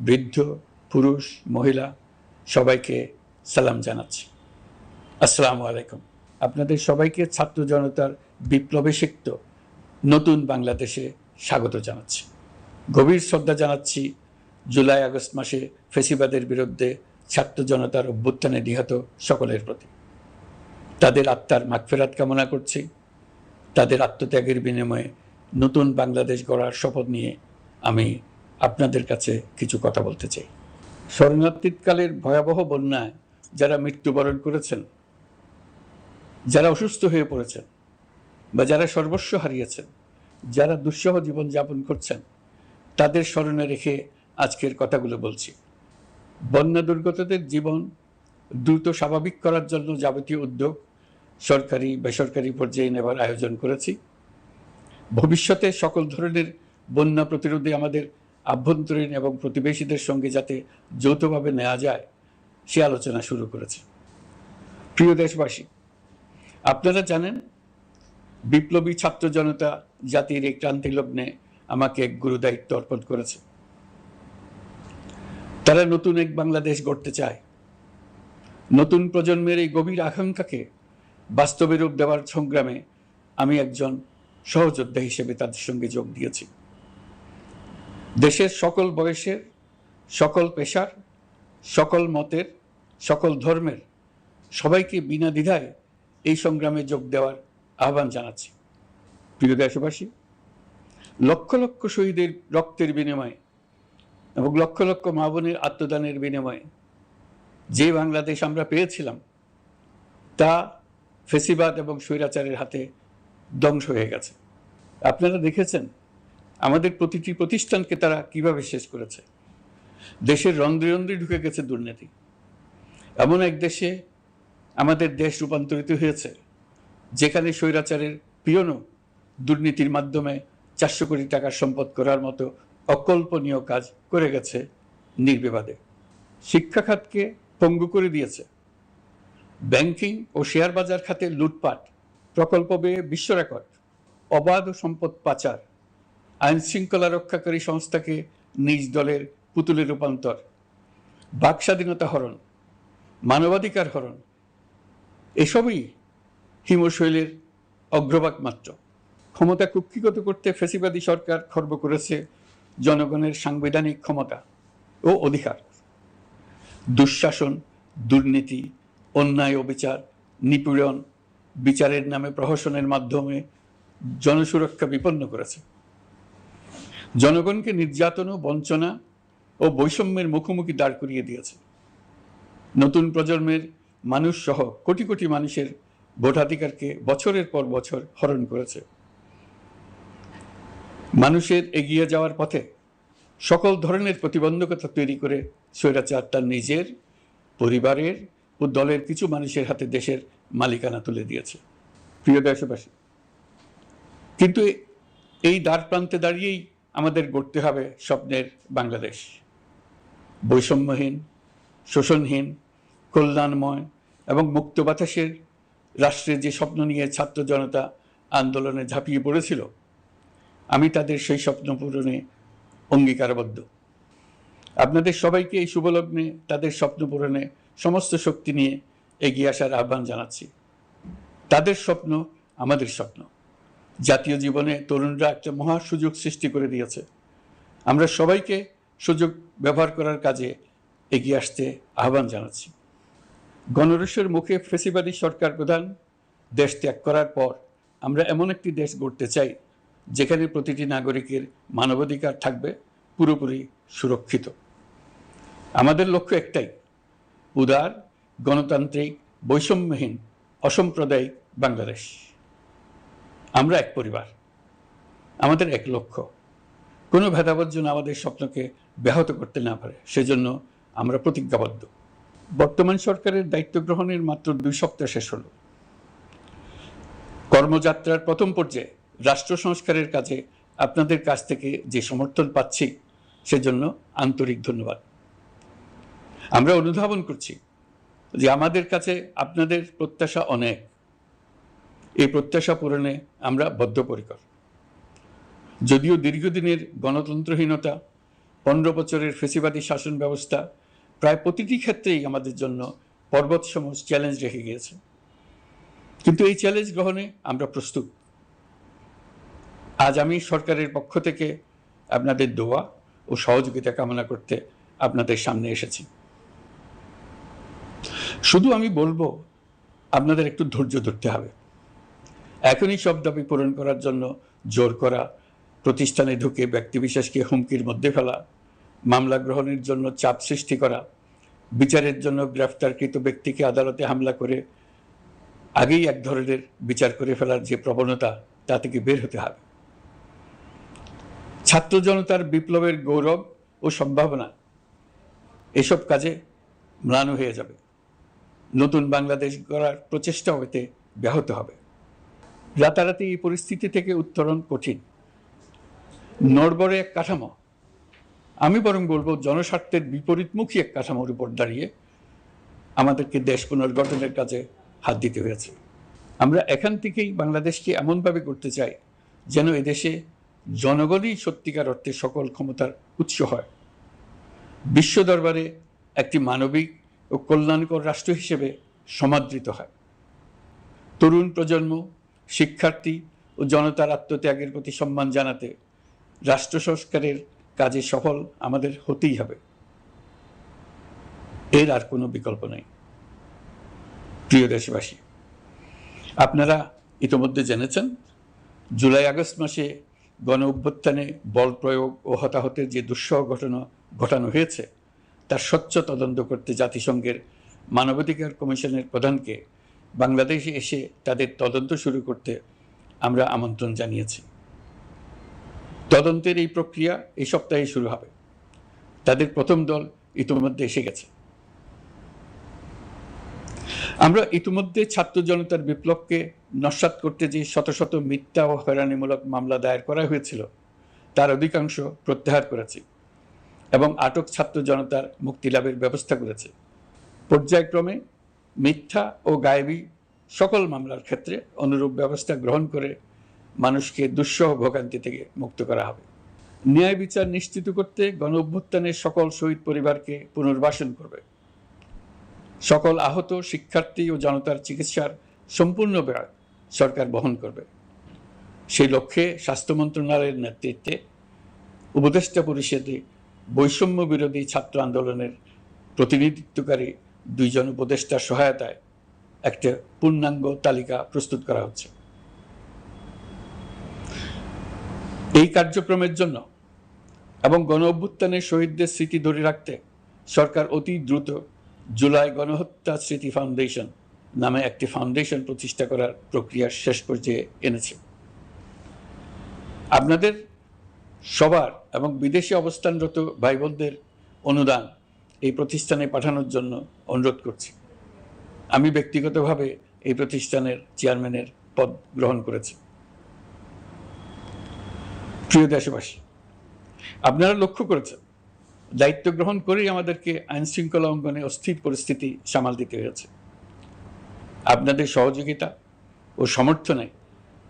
বৃদ্ধ, পুরুষ, মহিলা সবাইকে সালাম জানাচ্ছি। আসসালামু আলাইকুম। আপনাদের সবাইকে ছাত্র জনতার বিপ্লবে সিক্ত নতুন বাংলাদেশে স্বাগত জানাচ্ছি। গভীর শ্রদ্ধা জানাচ্ছি জুলাই আগস্ট মাসে ফ্যাসিবাদের বিরুদ্ধে ছাত্র জনতার অভ্যুত্থানে নিহত সকলের প্রতি। তাদের আত্মার মাগফিরাত কামনা করছি। তাদের আত্মত্যাগের বিনিময়ে নতুন বাংলাদেশ গড়ার শপথ নিয়ে আমি আপনাদের কাছে কিছু কথা বলতে চাই। শরণার্থীকালের ভয়াবহ বন্যায় যারা মৃত্যুবরণ করেছেন, যারা অসুস্থ হয়ে পড়েছেন বা যারা সর্বস্ব হারিয়েছেন, যারা দুঃসহ জীবনযাপন করছেন, তাদের স্মরণে রেখে আজকের কথাগুলো বলছি। বন্যা দুর্গতদের জীবন দ্রুত স্বাভাবিক করার জন্য যাবতীয় উদ্যোগ সরকারি বেসরকারি পর্যায়ে নেবার আয়োজন করেছি। ভবিষ্যতে সকল ধরনের বন্যা প্রতিরোধে আমাদের আভ্যন্তরীণ এবং প্রতিবেশীদের সঙ্গে যাতে যৌথভাবে নেওয়া যায় সে আলোচনা শুরু করেছে। প্রিয় দেশবাসী, আপনারা জানেন বিপ্লবী ছাত্র জনতা জাতির এই ক্রান্তি লগ্নে আমাকে এক গুরু দায়িত্ব অর্পণ করেছে। তারা নতুন এক বাংলাদেশ গড়তে চায়। নতুন প্রজন্মের এই গভীর আকাঙ্ক্ষাকে বাস্তবে রূপ দেওয়ার সংগ্রামে আমি একজন সহযোদ্ধা হিসেবে তাদের সঙ্গে যোগ দিয়েছি। দেশের সকল বয়সের, সকল পেশার, সকল মতের, সকল ধর্মের সবাইকে বিনা দ্বিধায় এই সংগ্রামে যোগ দেওয়ার আহ্বান জানাচ্ছি। প্রিয় দেশবাসী, লক্ষ লক্ষ শহীদের রক্তের বিনিময়ে এবং লক্ষ লক্ষ মা বোনের আত্মদানের বিনিময়ে যে বাংলাদেশ আমরা পেয়েছিলাম তা ফেসিবাদ এবং স্বৈরাচারের হাতে ধ্বংস হয়ে গেছে। আপনারা দেখেছেন আমাদের প্রতিটি প্রতিষ্ঠানকে তারা কিভাবে শেষ করেছে। দেশের রন্ধ্রে রন্ধ্রে ঢুকে গেছে দুর্নীতি। এমন এক দেশে আমাদের দেশ রূপান্তরিত হয়েছে যেখানে স্বৈরাচারের পিয়নও দুর্নীতির মাধ্যমে 400 কোটি টাকার সম্পদ করার মতো অকল্পনীয় কাজ করে গেছে নির্বিবাদে। শিক্ষা খাতকে পঙ্গু করে দিয়েছে। ব্যাংকিং ও শেয়ার বাজার খাতে লুটপাট, প্রকল্প ব্যয়ে বিশ্ব রেকর্ড, অবাধ সম্পদ পাচার, আইন শৃঙ্খলা রক্ষাকারী সংস্থাকে নিজ দলের পুতুলে রূপান্তর, বাক স্বাধীনতা হরণ, মানবাধিকার হরণ, এসবই হিমশৈলের অগ্রভাগ মাত্র। ক্ষমতা কুক্ষিগত করতে ফ্যাসিবাদী সরকার খর্ব করেছে জনগণের সাংবিধানিক ক্ষমতা ও অধিকার। দুঃশাসন, দুর্নীতি, অন্যায়, অবিচার, নিপীড়ন, বিচারের নামে প্রহসনের মাধ্যমে জনসুরক্ষা বিপন্ন করেছে। জনগণকে নির্যাতন ও বঞ্চনা ও বৈষম্যের মুখোমুখি দাঁড় করিয়ে দিয়েছে। নতুন প্রজন্মের মানুষ সহ কোটি কোটি মানুষের ভোটাধিকারকে বছরের পর বছর হরণ করেছে। মানুষের এগিয়ে যাওয়ার পথে সকল ধরনের প্রতিবন্ধকতা তৈরি করে স্বৈরাচার তার নিজের, পরিবারের ও দলের কিছু মানুষের হাতে দেশের মালিকানা তুলে দিয়েছে। প্রিয় দেশবাসী, কিন্তু এই দ্বার প্রান্তে দাঁড়িয়েই আমাদের গড়তে হবে স্বপ্নের বাংলাদেশ। বৈষম্যহীন, শোষণহীন, কল্যাণময় এবং মুক্ত বাতাসের রাষ্ট্রের যে স্বপ্ন নিয়ে ছাত্র জনতা আন্দোলনে ঝাঁপিয়ে পড়েছিল, আমি তাদের সেই স্বপ্ন পূরণে অঙ্গীকারবদ্ধ। আপনাদের সবাইকে এই শুভলগ্নে তাদের স্বপ্ন পূরণে সমস্ত শক্তি নিয়ে এগিয়ে আসার আহ্বান জানাচ্ছি। তাদের স্বপ্ন আমাদের স্বপ্ন। জাতীয় জীবনে তরুণরা একটা মহা সুযোগ সৃষ্টি করে দিয়েছে। আমরা সবাইকে সুযোগ ব্যবহার করার কাজে এগিয়ে আসতে আহ্বান জানাচ্ছি। গণরোষের মুখে ফ্যাসিবাদী সরকার প্রধান দেশ ত্যাগ করার পর আমরা এমন একটি দেশ গড়তে চাই যেখানে প্রতিটি নাগরিকের মানবাধিকার থাকবে পুরোপুরি সুরক্ষিত। আমাদের লক্ষ্য একটাই, উদার, গণতান্ত্রিক, বৈষম্যহীন, অসাম্প্রদায়িক বাংলাদেশ। আমরা এক পরিবার, আমাদের এক লক্ষ্য। কোনো ভেদাভেদ যেন আমাদের স্বপ্নকে ব্যাহত করতে না পারে, সেজন্য আমরা প্রতিজ্ঞাবদ্ধ। বর্তমান সরকারের দায়িত্ব গ্রহণের মাত্র 2 সপ্তাহ শেষ হল। কর্মযাত্রার প্রথম পর্যায়ে রাষ্ট্র সংস্কারের কাজে আপনাদের কাছ থেকে যে সমর্থন পাচ্ছি সেজন্য আন্তরিক ধন্যবাদ। আমরা অনুধাবন করছি যে আমাদের কাছে আপনাদের প্রত্যাশা অনেক। এই প্রত্যাশা পূরণে আমরা বদ্ধপরিকর। যদিও দীর্ঘদিনের গণতন্ত্রহীনতা 15 বছরের ফেসিবাদী শাসন ব্যবস্থা প্রায় প্রতিটি ক্ষেত্রেই আমাদের জন্য পর্বতসম চ্যালেঞ্জ রেখে গিয়েছে, কিন্তু এই চ্যালেঞ্জ গ্রহণে আমরা প্রস্তুত। আজ আমি সরকারের পক্ষ থেকে আপনাদের দোয়া ও সহযোগিতা কামনা করতে আপনাদের সামনে এসেছি। শুধু আমি বলবো, আপনাদের একটু ধৈর্য ধরতে হবে। এখনই সব দাবি পূরণ করার জন্য জোর করা, প্রতিষ্ঠানে ঢুকে ব্যক্তিবিশেষকে হুমকির মধ্যে ফেলা, মামলা গ্রহণের জন্য চাপ সৃষ্টি করা, বিচারের জন্য গ্রেফতারকৃত ব্যক্তিকে আদালতে হামলা করে আগেই এক ধরনের বিচার করে ফেলার যে প্রবণতা, তা থেকে বের হতে হবে। ছাত্র জনতার বিপ্লবের গৌরব ও সম্ভাবনা এসব কাজে ম্লান হয়ে যাবে। নতুন বাংলাদেশ গড়ার প্রচেষ্টা হতে ব্যাহত হবে। রাতারাতি এই পরিস্থিতি থেকে উত্তরণ কঠিন। নড়বড়ে এক কাঠামো, আমি বরং বলবো জনস্বার্থের বিপরীতমুখী এক কাঠামোর উপর দাঁড়িয়ে আমাদেরকে দেশ পুনর্গঠনের কাজে হাত দিতে হয়েছে। আমরা এখান থেকেই বাংলাদেশকে এমনভাবে করতে চাই যেন এদেশে জনগণই সত্যিকার অর্থে সকল ক্ষমতার উৎস হয়, বিশ্ব দরবারে একটি মানবিক ও কল্যাণকর রাষ্ট্র হিসেবে সমাদৃত হয়। তরুণ প্রজন্ম, শিক্ষার্থী ও জনতার আত্মত্যাগের প্রতি সম্মান জানাতে রাষ্ট্র সংস্কারের কাজে সফল আমাদের হতেই হবে, এর আর কোনো বিকল্প নেই। প্রিয় দেশবাসী, আপনারা ইতোমধ্যে জেনেছেন জুলাই আগস্ট মাসে গণ অভ্যুত্থানে বল প্রয়োগ ও হতাহতের যে দুঃসহ ঘটনা ঘটানো হয়েছে তার স্বচ্ছ তদন্ত করতে জাতিসংঘের মানবাধিকার কমিশনের প্রধানকে বাংলাদেশে এসে তাদের তদন্ত শুরু করতে আমরা আমন্ত্রণ জানিয়েছি। তদন্তের এই প্রক্রিয়া এই সপ্তাহে শুরু হবে। তাদের প্রথম দল ইতিমধ্যে এসে গেছে। আমরা ইতিমধ্যে ছাত্র জনতার বিপ্লবকে নস্যাৎ করতে যে শত শত মিথ্যা ও হয়রানিমূলক মামলা দায়ের করা হয়েছিল তার অধিকাংশ প্রত্যাহার করেছি এবং আটক ছাত্র জনতার মুক্তি লাভের ব্যবস্থা করেছে। পর্যায়ক্রমে মিথ্যা ও গায়েবী সকল মামলার ক্ষেত্রে অনুরূপ ব্যবস্থা গ্রহণ করে মানুষকে দুঃসহ ভোগান্তি থেকে মুক্ত করা হবে। ন্যায় বিচার নিশ্চিত করতে গণ অভ্যুত্থানের সকল শহীদ পরিবারকে পুনর্বাসন করবে। সকল আহত শিক্ষার্থী ও জনতার চিকিৎসার সম্পূর্ণ ব্যয় সরকার বহন করবে। সেই লক্ষ্যে স্বাস্থ্য মন্ত্রণালয়ের নেতৃত্বে উপদেষ্টা পরিষদে বৈষম্য বিরোধী ছাত্র আন্দোলনের প্রতিনিধিত্বকারী 2 জন উপদেষ্টার সহায়তায় একটা পূর্ণাঙ্গ তালিকা প্রস্তুত করা হচ্ছে। এই কার্যক্রমের জন্য এবং গণ অভ্যুত্থানের শহীদদের স্মৃতি ধরে রাখতে সরকার অতি দ্রুত জুলাই গণহত্যা স্মৃতি ফাউন্ডেশন নামে একটি ফাউন্ডেশন প্রতিষ্ঠা করার প্রক্রিয়া শেষ পর্যায়ে এনেছে। আপনাদের সবার এবং বিদেশে অবস্থানরত ভাই বোনদের অনুদান এই প্রতিষ্ঠানে পাঠানোর জন্য অনুরোধ করছি। আমি ব্যক্তিগতভাবে এই প্রতিষ্ঠানের চেয়ারম্যানের পদ গ্রহণ করেছি। প্রিয় দেশবাসী, আপনারা লক্ষ্য করেছেন দায়িত্ব গ্রহণ করেই আমাদেরকে আইন শৃঙ্খলা অঙ্গনে অস্থির পরিস্থিতি সামাল দিতে হয়েছে। আপনাদের সহযোগিতা ও সমর্থনে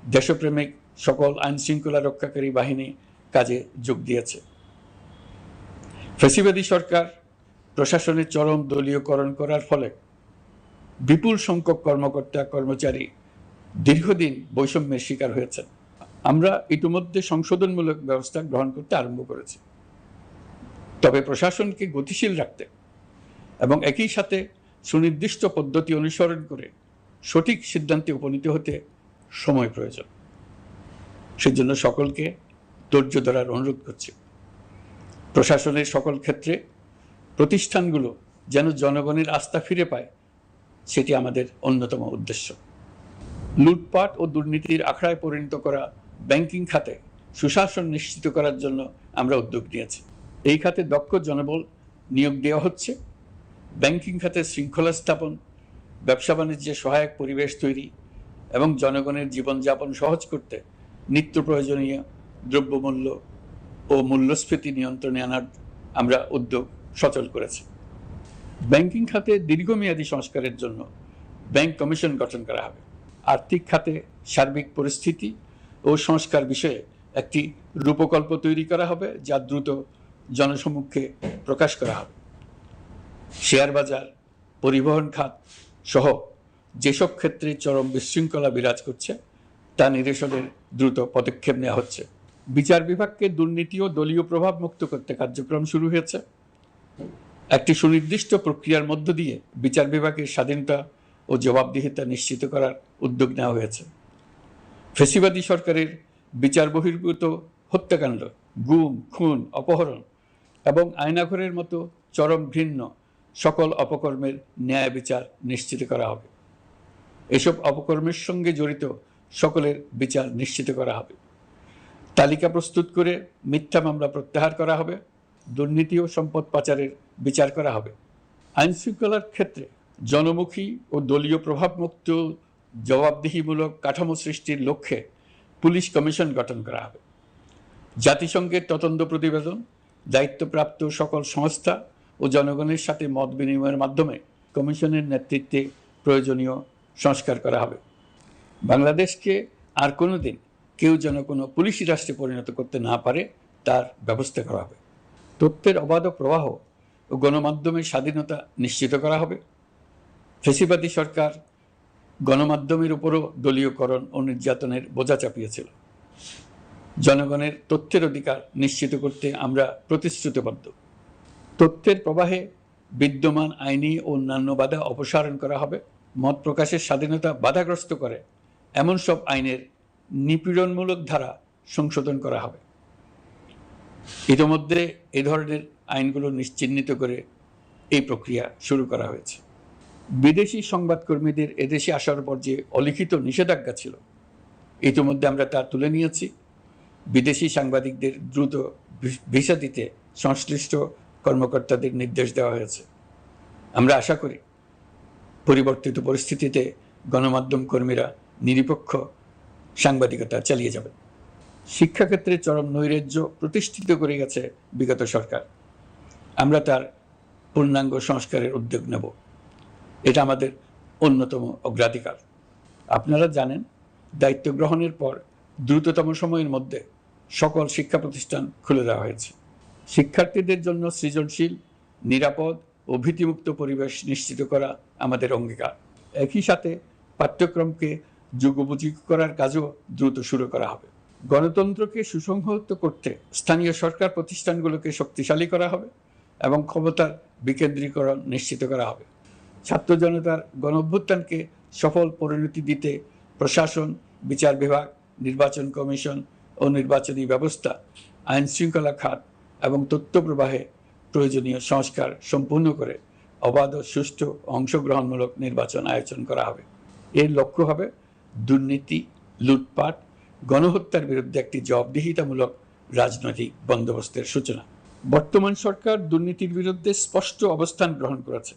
দেশপ্রেমিক সকল আইন শৃঙ্খলা রক্ষাকারী বাহিনী কাজে যোগ দিয়েছে। ফ্যাসিবাদী সরকার প্রশাসনের চরম দলীয়করণ করার ফলে বিপুল সংখ্যক কর্মকর্তা কর্মচারী দীর্ঘদিন বৈষম্যের শিকার হয়েছেন। আমরা ইতিমধ্যে সংশোধনমূলক ব্যবস্থা গ্রহণ করতে আরম্ভ করেছি, তবে প্রশাসনকে গতিশীল রাখতে এবং একই সাথে সুনির্দিষ্ট পদ্ধতি অনুসরণ করে সঠিক সিদ্ধান্তে উপনীত হতে সময় প্রয়োজন। সেজন্য সকলকে ধৈর্য ধরার অনুরোধ করছি। প্রশাসনের সকল ক্ষেত্রে প্রতিষ্ঠানগুলো যেন জনগণের আস্থা ফিরে পায়, সেটি আমাদের অন্যতম উদ্দেশ্য। লুটপাট ও দুর্নীতির আখড়ায় পরিণত করা ব্যাংকিং খাতে সুশাসন নিশ্চিত করার জন্য আমরা উদ্যোগ নিয়েছি। এই খাতে দক্ষ জনবল নিয়োগ দেওয়া হচ্ছে। ব্যাংকিং খাতে শৃঙ্খলা স্থাপন, ব্যবসা বাণিজ্যে সহায়ক পরিবেশ তৈরি এবং জনগণের জীবনযাপন সহজ করতে নিত্য প্রয়োজনীয় দ্রব্যমূল্য ও মূল্যস্ফীতি নিয়ন্ত্রণে আনার আমরা উদ্যোগ সচল করেছি। ব্যাংকিং খাতে দীর্ঘমেয়াদী সংস্কারের জন্য ব্যাংক কমিশন গঠন করা হবে। আর্থিক খাতে সার্বিক পরিস্থিতি ও সংস্কার বিষয়ে একটি রূপকল্প তৈরি করা হবে, যা দ্রুত জনসমক্ষে প্রকাশ করা হবে। শেয়ার বাজার, পরিবহন খাত সহ যেসব ক্ষেত্রে চরম বিশৃঙ্খলা বিরাজ করছে তা নিরসনের দ্রুত পদক্ষেপ নেওয়া হচ্ছে। বিচার বিভাগকে দুর্নীতি ও দলীয় প্রভাব মুক্ত করতে কার্যক্রম শুরু হয়েছে। একটি সুনির্দিষ্ট প্রক্রিয়ার মধ্য দিয়ে বিচার বিভাগের স্বাধীনতা ও জবাবদিহিতা নিশ্চিত করার উদ্যোগ নেওয়া হয়েছে। ফ্যাসিবাদী সরকারের বিচার বহির্ভূত হত্যাকাণ্ড, গুম, খুন, অপহরণ এবং আয়নাঘরের মতো চরম ঘৃণ্য সকল অপকর্মের ন্যায় বিচার নিশ্চিত করা হবে। এসব অপকর্মের সঙ্গে জড়িত সকলের বিচার নিশ্চিত করা হবে। তালিকা প্রস্তুত করে মিথ্যা মামলা প্রত্যাহার করা হবে। দুর্নীতি ও সম্পদ পাচারের বিচার করা হবে। আইন শৃঙ্খলার ক্ষেত্রে জনমুখী ও দলীয় প্রভাবমুক্ত জবাবদিহিমূলক কাঠামো সৃষ্টির লক্ষ্যে পুলিশ কমিশন গঠন করা হবে। জাতিসংঘের তদন্ত প্রতিবেদন, দায়িত্বপ্রাপ্ত সকল সংস্থা ও জনগণের সাথে মত বিনিময়ের মাধ্যমে কমিশনের নেতৃত্বে প্রয়োজনীয় সংস্কার করা হবে। বাংলাদেশকে আর কোনো দিন কেউ যেন কোনো পুলিশি রাষ্ট্রে পরিণত করতে না পারে তার ব্যবস্থা করা হবে। তথ্যের অবাধ প্রবাহ ও গণমাধ্যমের স্বাধীনতা নিশ্চিত করা হবে। ফ্যাসিবাদী সরকার গণমাধ্যমের উপরও দলীয়করণ ও নির্যাতনের বোঝা চাপিয়েছিল। জনগণের তথ্যের অধিকার নিশ্চিত করতে আমরা প্রতিশ্রুতিবদ্ধ। তথ্যের প্রবাহে বিদ্যমান আইনি ও অন্যান্য বাধা অপসারণ করা হবে। মত প্রকাশের স্বাধীনতা বাধাগ্রস্ত করে এমন সব আইনের নিপীড়নমূলক ধারা সংশোধন করা হবে। ইতিমধ্যে এই ধরনের আইনগুলো নিশ্চিহ্নিত করে এই প্রক্রিয়া শুরু করা হয়েছে। বিদেশি সংবাদকর্মীদের এদেশে আসার পর যে অলিখিত নিষেধাজ্ঞা ছিল, ইতিমধ্যে আমরা তা তুলে নিয়েছি। বিদেশি সাংবাদিকদের দ্রুত ভিসা দিতে সংশ্লিষ্ট কর্মকর্তাদের নির্দেশ দেওয়া হয়েছে। আমরা আশা করি পরিবর্তিত পরিস্থিতিতে গণমাধ্যম কর্মীরা নিরপেক্ষ সাংবাদিকতা চালিয়ে যাবেন। শিক্ষাক্ষেত্রে চরম নৈরাজ্য প্রতিষ্ঠিত করে গেছে বিগত সরকার। আমরা তার পূর্ণাঙ্গ সংস্কারের উদ্যোগ নেব। এটা আমাদের অন্যতম অগ্রাধিকার। আপনারা জানেন, দায়িত্ব গ্রহণের পর দ্রুততম সময়ের মধ্যে সকল শিক্ষা প্রতিষ্ঠান খুলে দেওয়া হয়েছে। শিক্ষার্থীদের জন্য সৃজনশীল, নিরাপদ ও ভীতিমুক্ত পরিবেশ নিশ্চিত করা আমাদের অঙ্গীকার। একই সাথে পাঠ্যক্রমকে যুগোপযোগী করার কাজও দ্রুত শুরু করা হবে। গণতন্ত্রকে সুসংহত করতে স্থানীয় সরকার প্রতিষ্ঠানগুলোকে শক্তিশালী করা হবে এবং ক্ষমতার বিকেন্দ্রীকরণ নিশ্চিত করা হবে। ছাত্র জনতার গণঅভ্যুত্থানকে সফল পরিণতি দিতে প্রশাসন, বিচার বিভাগ, নির্বাচন কমিশন ও নির্বাচনী ব্যবস্থা, আইন শৃঙ্খলা খাত এবং তথ্য প্রবাহে প্রয়োজনীয় সংস্কার সম্পূর্ণ করে অবাধ ও সুষ্ঠু অংশগ্রহণমূলক নির্বাচন আয়োজন করা হবে। এর লক্ষ্য হবে দুর্নীতি, লুটপাট, গণহত্যার বিরুদ্ধে একটি জবাবদিহিতামূলক রাজনৈতিক বন্দোবস্তের সূচনা। বর্তমান সরকার দুর্নীতির বিরুদ্ধে স্পষ্ট অবস্থান গ্রহণ করেছে।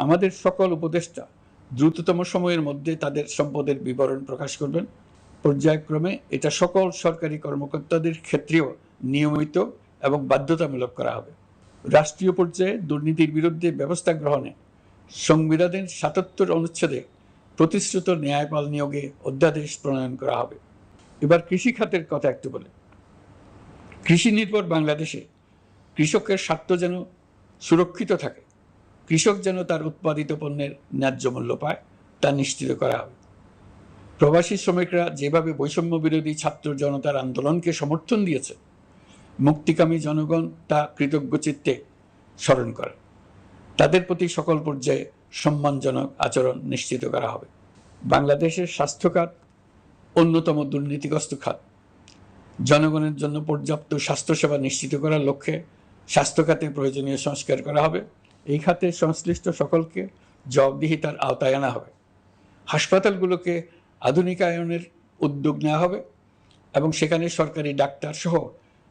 আমাদের সকল উপদেষ্টা দ্রুততম সময়ের মধ্যে তাদের সম্পদের বিবরণ প্রকাশ করবেন। পর্যায়ক্রমে এটা সকল সরকারি কর্মকর্তাদের ক্ষেত্রেও নিয়মিত এবং বাধ্যতামূলক করা হবে। রাষ্ট্রীয় পর্যায়ে দুর্নীতির বিরুদ্ধে ব্যবস্থা গ্রহণে সংবিধানের ৭৭ অনুচ্ছেদে প্রতিশ্রুত ন্যায়পাল নিয়োগে অধ্যাদেশ প্রণয়ন করা হবে। এবার কৃষি খাতের কথা একটু বলে। কৃষি নির্ভর বাংলাদেশে কৃষকের স্বার্থ যেন সুরক্ষিত থাকে, কৃষক যেন তার উৎপাদিত পণ্যের ন্যায্য মূল্য পায়, তা নিশ্চিত করা হবে। প্রবাসী শ্রমিকরা যেভাবে বৈষম্য বিরোধী ছাত্র জনতার আন্দোলনকে সমর্থন দিয়েছে, মুক্তিকামী জনগণ তা কৃতজ্ঞ চিত্তে স্মরণ করে। তাদের প্রতি সকল পর্যায়ে সম্মানজনক আচরণ নিশ্চিত করা হবে। বাংলাদেশের স্বাস্থ্য খাত অন্যতম দুর্নীতিগ্রস্ত খাত। জনগণের জন্য পর্যাপ্ত স্বাস্থ্যসেবা নিশ্চিত করার লক্ষ্যে স্বাস্থ্য খাতে প্রয়োজনীয় সংস্কার করা হবে। এই খাতে সংশ্লিষ্ট সকলকে জবাবদিহিতার আওতায় আনা হবে। হাসপাতালগুলোকে আধুনিকায়নের উদ্যোগ নেওয়া হবে এবং সেখানে সরকারি ডাক্তার সহ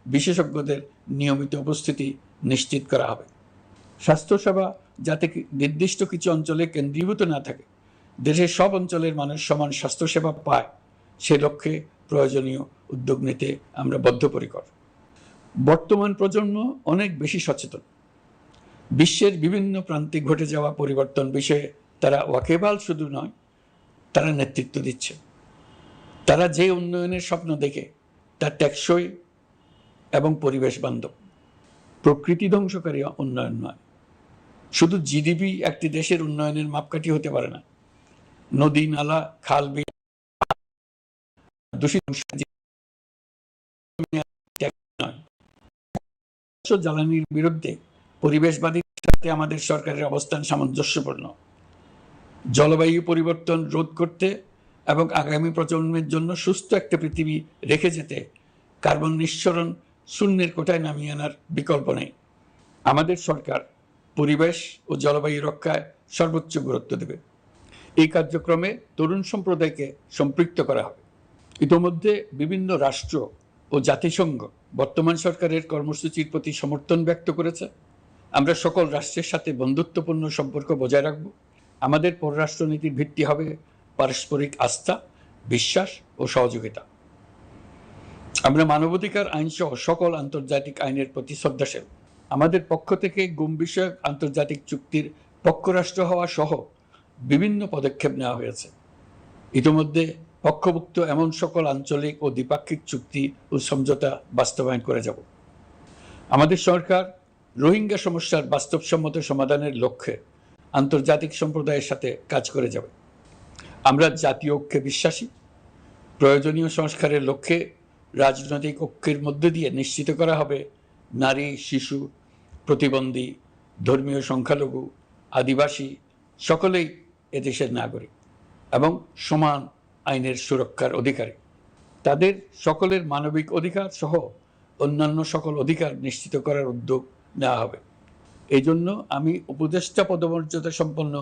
বিশেষজ্ঞদের নিয়মিত উপস্থিতি নিশ্চিত করা হবে। স্বাস্থ্যসেবা যাতে নির্দিষ্ট কিছু অঞ্চলে কেন্দ্রীভূত না থাকে, দেশের সব অঞ্চলের মানুষ সমান স্বাস্থ্যসেবা পায়, সে লক্ষ্যে প্রয়োজনীয় উদ্যোগ নিতে আমরা বদ্ধপরিকর। বর্তমান প্রজন্ম অনেক বেশি সচেতন। বিশ্বের বিভিন্ন প্রান্তে ঘটে যাওয়া পরিবর্তন বিষয়ে তারা ওয়াকিবহাল শুধু নয়, তারা নেতৃত্ব দিচ্ছে। তারা যে উন্নয়নের স্বপ্ন দেখে তা টেকসই এবং পরিবেশ বান্ধব। প্রকৃতি ধ্বংসকারী উন্নয়ন নয়। শুধু জিডিপি একটি দেশের উন্নয়নের মাপকাঠি হতে পারে না। নদী, নালা, খাল, বিল, দূষিত জ্বালানির বিরুদ্ধে পরিবেশবাদীর সাথে আমাদের সরকারের অবস্থান সামঞ্জস্যপূর্ণ। জলবায়ু পরিবর্তন রোধ করতে এবং আগামী প্রজন্মের জন্য সুস্থ একটা পৃথিবী রেখে যেতে কার্বন নিঃসরণ শূন্যের কোটায় নামিয়ে আনার বিকল্প নেই। আমাদের সরকার পরিবেশ ও জলবায়ু রক্ষায় সর্বোচ্চ গুরুত্ব দেবে। এই কার্যক্রমে তরুণ সম্প্রদায়কে সম্পৃক্ত করা হবে। ইতোমধ্যে বিভিন্ন রাষ্ট্র ও জাতিসংঘ বর্তমান সরকারের কর্মসূচির প্রতি সমর্থন ব্যক্ত করেছে। আমরা সকল রাষ্ট্রের সাথে বন্ধুত্বপূর্ণ সম্পর্ক বজায় রাখব। আমাদের পররাষ্ট্রনীতির ভিত্তি হবে পারস্পরিক আস্থা, বিশ্বাস ও সহযোগিতা। আমরা মানবাধিকার আইন সহ সকল আন্তর্জাতিক আইনের প্রতি শ্রদ্ধাশীল। আমাদের পক্ষ থেকে গুম বিষয়ক আন্তর্জাতিক চুক্তির পক্ষরাষ্ট্র হওয়া সহ বিভিন্ন পদক্ষেপ নেওয়া হয়েছে। ইতিমধ্যে পক্ষভুক্ত এমন সকল আঞ্চলিক ও দ্বিপাক্ষিক চুক্তি ও সমঝোতা বাস্তবায়ন করে যাব। আমাদের সরকার রোহিঙ্গা সমস্যার বাস্তবসম্মত সমাধানের লক্ষ্যে আন্তর্জাতিক সম্প্রদায়ের সাথে কাজ করে যাবে। আমরা জাতীয় ঐক্যে বিশ্বাসী। প্রয়োজনীয় সংস্কারের লক্ষ্যে রাজনৈতিক ঐক্যের মধ্য দিয়ে নিশ্চিত করা হবে নারী, শিশু, প্রতিবন্ধী, ধর্মীয় সংখ্যালঘু, আদিবাসী সকলেই এদেশের নাগরিক এবং সমান আইনের সুরক্ষার অধিকারী। তাদের সকলের মানবিক অধিকার সহ অন্যান্য সকল অধিকার নিশ্চিত করার উদ্যোগ নেওয়া হবে। এই জন্য আমি উপদেষ্টা পদমর্যাদা সম্পন্ন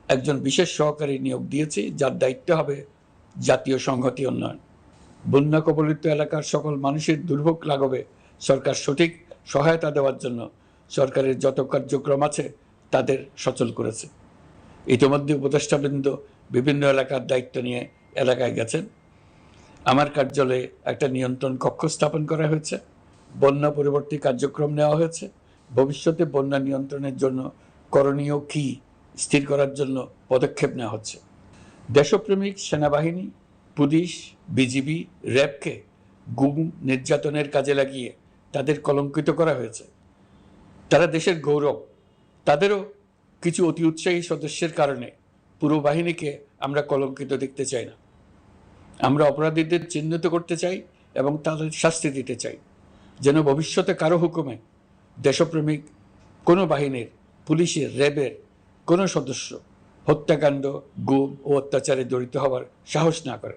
একজন বিশেষ সহকারী নিয়োগ দিয়েছি, যার দায়িত্ব হবে জাতীয় সংহতি উন্নয়ন। বন্যা কবলিত এলাকার সকল মানুষের দুর্ভোগ লাঘবে সরকার সঠিক সহায়তা দেওয়ার জন্য সরকারের যত কার্যক্রম আছে তাদের সচল করেছে। ইতিমধ্যে উপদেষ্টাবৃন্দ বিভিন্ন এলাকার দায়িত্ব নিয়ে এলাকায় গেছেন। আমার কার্যালয়ে একটা নিয়ন্ত্রণ কক্ষ স্থাপন করা হয়েছে। বন্যা পরবর্তী কার্যক্রম নেওয়া হয়েছে। ভবিষ্যতে বন্যা নিয়ন্ত্রণের জন্য করণীয় কী স্থির করার জন্য পদক্ষেপ নেওয়া হচ্ছে। দেশপ্রেমিক সেনাবাহিনী, পুলিশ, বিজিবি, র্যাবকে গুম নির্যাতনের কাজে লাগিয়ে তাদের কলঙ্কিত করা হয়েছে। তারা দেশের গৌরব। তাদেরও কিছু অতি উৎসাহী সদস্যের কারণে পুরো বাহিনীকে আমরা কলঙ্কিত দেখতে চাই না। আমরা অপরাধীদের চিহ্নিত করতে চাই এবং তাদের শাস্তি দিতে চাই, যেন ভবিষ্যতে কারো হুকুমে দেশপ্রেমিক কোনো বাহিনীর, পুলিশের, র্যাবের কোনো সদস্য হত্যাকাণ্ড, গুম ও অত্যাচারে জড়িত হওয়ার সাহস না করে।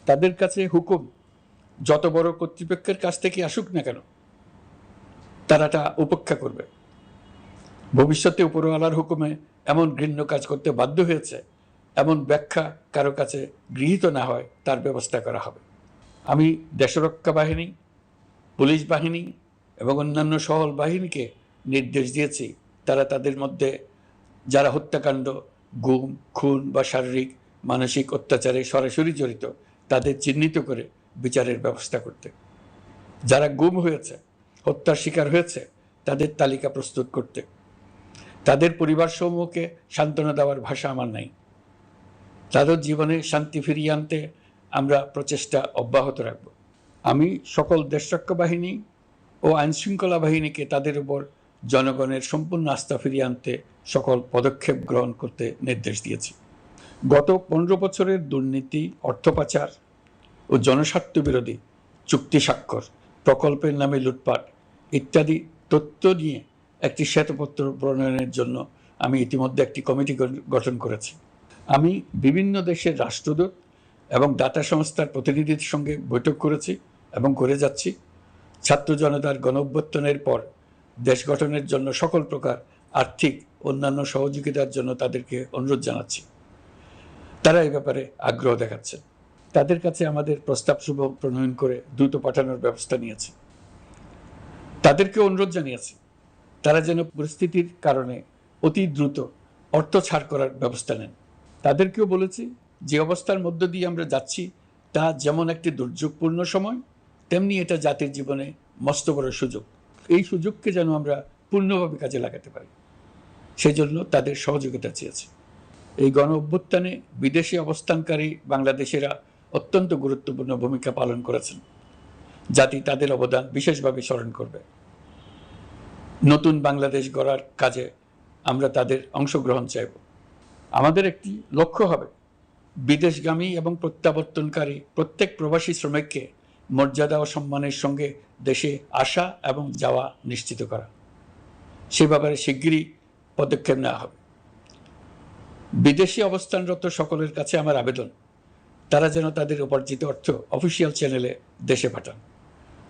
তাদের কাছে হুকুম যত বড় কর্তৃপক্ষের কাছ থেকে আসুক না কেন, তারা তা উপেক্ষা করবে। ভবিষ্যতে উপরওয়ালার হুকুমে এমন ঘৃণ্য কাজ করতে বাধ্য হয়েছে এমন ব্যাখ্যা কারো কাছে গৃহীত না হয় তার ব্যবস্থা করা হবে। আমি দেশরক্ষা বাহিনী, পুলিশ বাহিনী এবং অন্যান্য সহল বাহিনীকে নির্দেশ দিয়েছি তারা তাদের মধ্যে যারা হত্যাকাণ্ড, গুম, খুন বা শারীরিক মানসিক অত্যাচারে সরাসরি জড়িত তাদের চিহ্নিত করে বিচারের ব্যবস্থা করতে। যারা গুম হয়েছে, হত্যার শিকার হয়েছে তাদের তালিকা প্রস্তুত করতে। তাদের পরিবার সমূহকে সান্ত্বনা দেওয়ার ভাষা আমার নাই। তাদের জীবনে শান্তি ফিরিয়ে আনতে আমরা প্রচেষ্টা অব্যাহত রাখব। আমি সকল দেশরক্ষা বাহিনী ও আইনশৃঙ্খলা বাহিনীকে তাদের উপর জনগণের সম্পূর্ণ আস্থা ফিরিয়ে আনতে সকল পদক্ষেপ গ্রহণ করতে নির্দেশ দিয়েছি। গত 15 বছরের দুর্নীতি, অর্থ পাচার ও জনস্বার্থ বিরোধী চুক্তি স্বাক্ষর, প্রকল্পের নামে লুটপাট ইত্যাদি তথ্য নিয়ে একটি শ্বেতপত্র প্রণয়নের জন্য আমি ইতিমধ্যে একটি কমিটি গঠন করেছি। আমি বিভিন্ন দেশের রাষ্ট্রদূত এবং দাতা সংস্থার প্রতিনিধিদের সঙ্গে বৈঠক করেছি এবং করে যাচ্ছি। ছাত্র জনতার গণঅভ্যুত্থানের পর দেশ গঠনের জন্য সকল প্রকার আর্থিক অন্যান্য সহযোগিতার জন্য তাদেরকে অনুরোধ জানাচ্ছি। তারা এই ব্যাপারে আগ্রহ দেখাচ্ছে। তাদের কাছে আমাদের প্রস্তাবসমূহ প্রণয়ন করে দ্রুত পাঠানোর ব্যবস্থা নিয়েছে। তাদেরকে অনুরোধ জানিয়েছি তারা যেন পরিস্থিতির কারণে অতি দ্রুত অর্থ ছাড় করার ব্যবস্থা নেন। তাদেরকেও বলেছি যে অবস্থার মধ্য দিয়ে আমরা যাচ্ছি তা যেমন একটি দুর্যোগপূর্ণ সময়, তেমনি এটা জাতির জীবনে মস্ত বড় সুযোগ। এই সুযোগকে যেন আমরা পূর্ণভাবে কাজে লাগাতে পারি, সেই জন্য তাদের সহযোগিতা চেয়েছি। এই গণ অভ্যুত্থানে বিদেশে অবস্থানকারী বাংলাদেশিরা অত্যন্ত গুরুত্বপূর্ণ ভূমিকা পালন করেছেন। জাতি তাদের অবদান বিশেষভাবে স্মরণ করবে। নতুন বাংলাদেশ গড়ার কাজে আমরা তাদের অংশগ্রহণ চাইব। আমাদের একটি লক্ষ্য হবে বিদেশগামী এবং প্রত্যাবর্তনকারী প্রত্যেক প্রবাসী শ্রমিককে মর্যাদা ও সম্মানের সঙ্গে দেশে আসা এবং যাওয়া নিশ্চিত করা। সে ব্যাপারে শিগগিরই পদক্ষেপ নেওয়া হবে। বিদেশে অবস্থানরত সকলের কাছে আমার আবেদন, তারা যেন তাদের উপার্জিত অর্থ অফিসিয়াল চ্যানেলে দেশে পাঠান।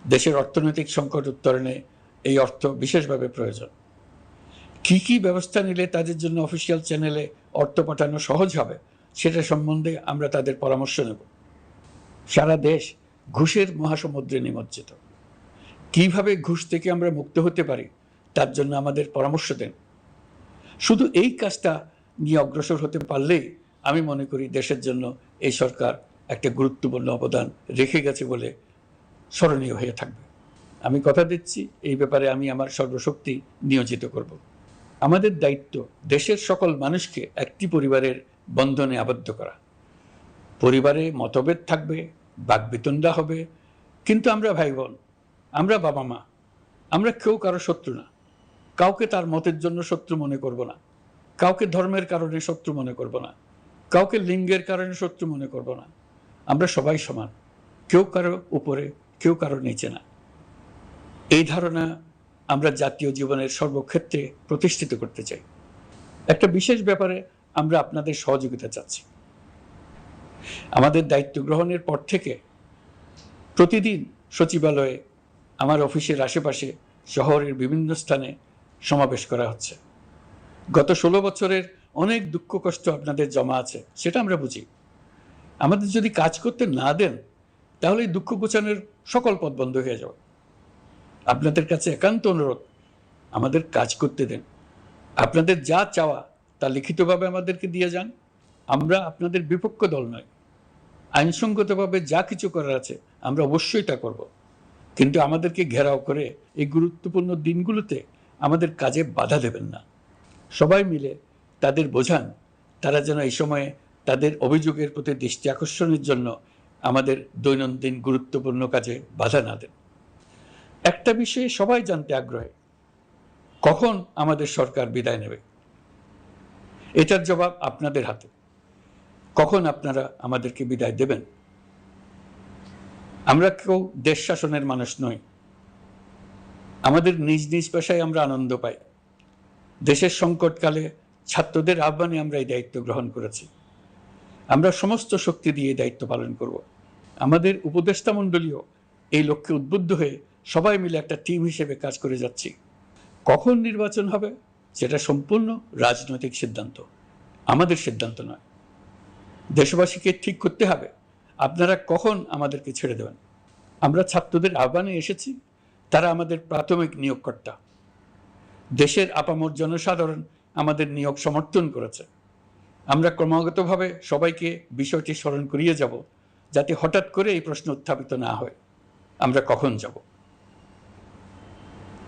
দেশের অর্থনৈতিক সংকট উত্তরণে এই অর্থ বিশেষভাবে প্রয়োজন। কি কি ব্যবস্থা নিলে তাদের জন্য অফিসিয়াল চ্যানেলে অর্থ পাঠানো সহজ হবে সেটা সম্বন্ধে আমরা তাদের পরামর্শ নেব। সারা দেশ ঘুষের মহাসমুদ্রে নিমজ্জিত। কিভাবে ঘুষ থেকে আমরা মুক্ত হতে পারি তার জন্য আমাদের পরামর্শ দেন। শুধু এই কাজটা নিয়ে অগ্রসর হতে পারলেই আমি মনে করি দেশের জন্য এই সরকার একটা গুরুত্বপূর্ণ অবদান রেখে গেছে বলে স্মরণীয় হয়ে থাকবে। আমি কথা দিচ্ছি, এই ব্যাপারে আমি আমার সর্বশক্তি নিয়োজিত করব। আমাদের দায়িত্ব দেশের সকল মানুষকে একটি পরিবারের বন্ধনে আবদ্ধ করা। পরিবারে মতভেদ থাকবে, বাকবিতণ্ডা হবে, কিন্তু আমরা ভাই বোন, আমরা বাবা মা, আমরা কেউ কারো শত্রু না। কাউকে তার মতের জন্য শত্রু মনে করব না, কাউকে ধর্মের কারণে শত্রু মনে করব না, কাউকে লিঙ্গের কারণে শত্রু মনে করব না। আমরা সবাই সমান, কেউ কারো উপরে, কেউ কারো নিচে না। এই ধারণা আমরা জাতীয় জীবনের সর্বক্ষেত্রে প্রতিষ্ঠিত করতে চাই। একটা বিশেষ ব্যাপারে আমরা আপনাদের সহযোগিতা চাচ্ছি। আমাদের দায়িত্ব গ্রহণের পর থেকে প্রতিদিন সচিবালয়ে, আমার অফিসের আশেপাশে, শহরের বিভিন্ন স্থানে সমাবেশ করা হচ্ছে। গত 16 বছরের অনেক দুঃখ কষ্ট আপনাদের জমা আছে, সেটা আমরা বুঝি। আমাদের যদি কাজ করতে না দেন তাহলে এই দুঃখ ঘোচানোর সকল পথ বন্ধ হয়ে যাবে। আপনাদের কাছে একান্ত অনুরোধ, আমাদের কাজ করতে দেন। আপনাদের যা চাওয়া তা লিখিতভাবে আমাদেরকে দিয়ে যান। আমরা আপনাদের বিপক্ষ দল নয়। আইনসঙ্গতভাবে যা কিছু করার আছে আমরা অবশ্যই তা করব, কিন্তু আমাদেরকে ঘেরাও করে এই গুরুত্বপূর্ণ দিনগুলোতে আমাদের কাজে বাধা দেবেন না। সবাই মিলে তাদের বোঝান, তারা যেন এই সময়ে তাদের অভিযোগের প্রতি দৃষ্টি আকর্ষণের জন্য আমাদের দৈনন্দিন গুরুত্বপূর্ণ কাজে বাধা না দেন। একটা বিষয়ে সবাই জানতে আগ্রহী, কখন আমাদের সরকার বিদায় নেবে। এটার জবাব আপনাদের হাতে। কখন আপনারা আমাদেরকে বিদায় দেবেন? আমরা কেউ দেশ শাসনের মানুষ নই। আমাদের নিজ নিজ পেশায় আমরা আনন্দ পাই। দেশের সংকটকালে ছাত্রদের আহ্বানে আমরা এই দায়িত্ব গ্রহণ করেছি। আমরা সমস্ত শক্তি দিয়ে দায়িত্ব পালন করব। আমাদের উপদেষ্টা মণ্ডলীও এই লক্ষ্যে উদ্বুদ্ধ হয়ে সবাই মিলে একটা টিম হিসেবে কাজ করে যাচ্ছি। কখন নির্বাচন হবে সেটা সম্পূর্ণ রাজনৈতিক সিদ্ধান্ত, আমাদের সিদ্ধান্ত নয়। দেশবাসীকে ঠিক করতে হবে আপনারা কখন আমাদেরকে ছেড়ে দেবেন। আমরা ছাত্রদের আহ্বানে এসেছি, তারা আমাদের প্রাথমিক নিয়োগকর্তা। দেশের আপামর জনসাধারণ আমাদের নিয়োগ সমর্থন করেছে। আমরা ক্রমাগতভাবে সবাইকে বিষয়টি স্মরণ করিয়ে যাব, যাতে হঠাৎ করে এই প্রশ্ন উত্থাপিত না হয় আমরা কখন যাব।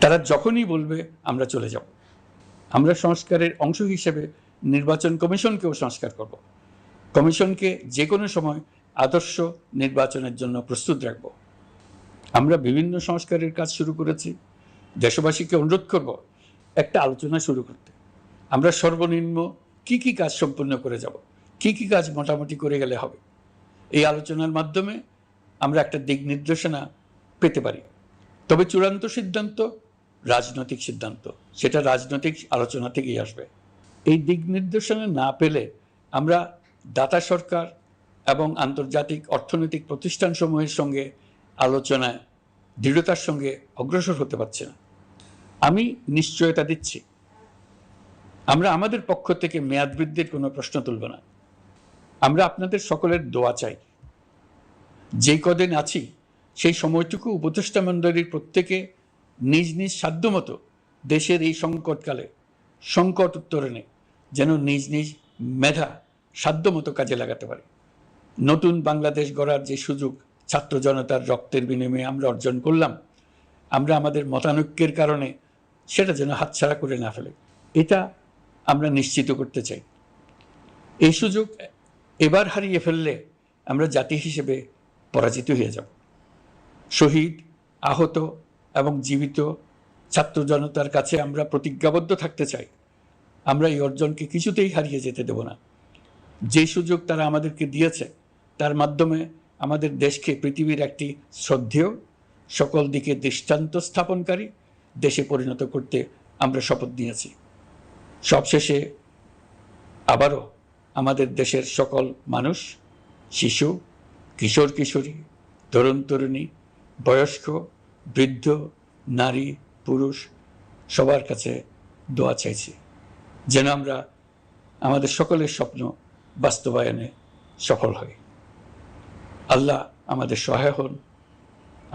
তারা যখনই বলবে আমরা চলে যাব। আমরা সংস্কারের অংশ হিসেবে নির্বাচন কমিশনকেও সংস্কার করব। কমিশনকে যে কোনো সময় আদর্শ নির্বাচনের জন্য প্রস্তুত রাখব। আমরা বিভিন্ন সংস্কারের কাজ শুরু করেছি। দেশবাসীকে অনুরোধ করব একটা আলোচনা শুরু করতে। আমরা সর্বনিম্ন কি কি কাজ সম্পূর্ণ করে যাব, কি কি কাজ মোটামুটি করে গেলে হবে। এই আলোচনার মাধ্যমে আমরা একটা দিক নির্দেশনা পেতে পারি। তবে চূড়ান্ত সিদ্ধান্ত রাজনৈতিক সিদ্ধান্ত, সেটা রাজনৈতিক আলোচনা থেকেই আসবে। এই দিক নির্দেশনা না পেলে আমরা দাতা সরকার এবং আন্তর্জাতিক অর্থনৈতিক প্রতিষ্ঠানসমূহের সঙ্গে আলোচনায় দৃঢ়তার সঙ্গে অগ্রসর হতে পারছি না। আমি নিশ্চয়তা দিচ্ছি, আমরা আমাদের পক্ষ থেকে মেয়াদ বৃদ্ধির কোনো প্রশ্ন তুলব না। আমরা আপনাদের সকলের দোয়া চাই। যেই কদিন আছি সেই সময়টুকু উপদেষ্টা মণ্ডলীর প্রত্যেকে নিজ নিজ সাধ্যমতো দেশের এই সংকটকালে সংকট উত্তরণে যেন নিজ নিজ মেধা সাধ্যমতো কাজে লাগাতে পারে। নতুন বাংলাদেশ গড়ার যে সুযোগ ছাত্র জনতার রক্তের বিনিময়ে আমরা অর্জন করলাম, আমরা আমাদের মতানৈক্যের কারণে সেটা যেন হাতছাড়া করে না ফেলে, এটা আমরা নিশ্চিত করতে চাই। এই সুযোগ এবার হারিয়ে ফেললে আমরা জাতি হিসেবে পরাজিত হয়ে যাব। শহীদ, আহত এবং জীবিত ছাত্র জনতার কাছে আমরা প্রতিজ্ঞাবদ্ধ থাকতে চাই, আমরা এই অর্জনকে কিছুতেই হারিয়ে যেতে দেব না। যে সুযোগ তারা আমাদেরকে দিয়েছে তার মাধ্যমে আমাদের দেশকে পৃথিবীর একটি শ্রদ্ধেয়, সকল দিকে দৃষ্টান্ত স্থাপনকারী দেশে পরিণত করতে আমরা শপথ নিয়েছি। সবশেষে আবারও আমাদের দেশের সকল মানুষ, শিশু, কিশোর কিশোরী, তরুণ তরুণী, বয়স্ক, বৃদ্ধ, নারী, পুরুষ সবার কাছে দোয়া চাইছি যেন আমরা আমাদের সকলের স্বপ্ন বাস্তবায়নে সফল হই। আল্লাহ আমাদের সহায় হন,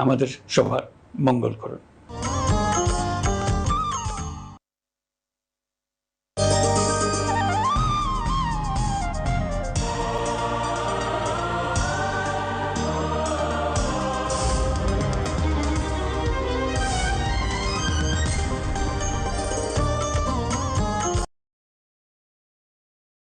আমাদের সবার মঙ্গল করুন।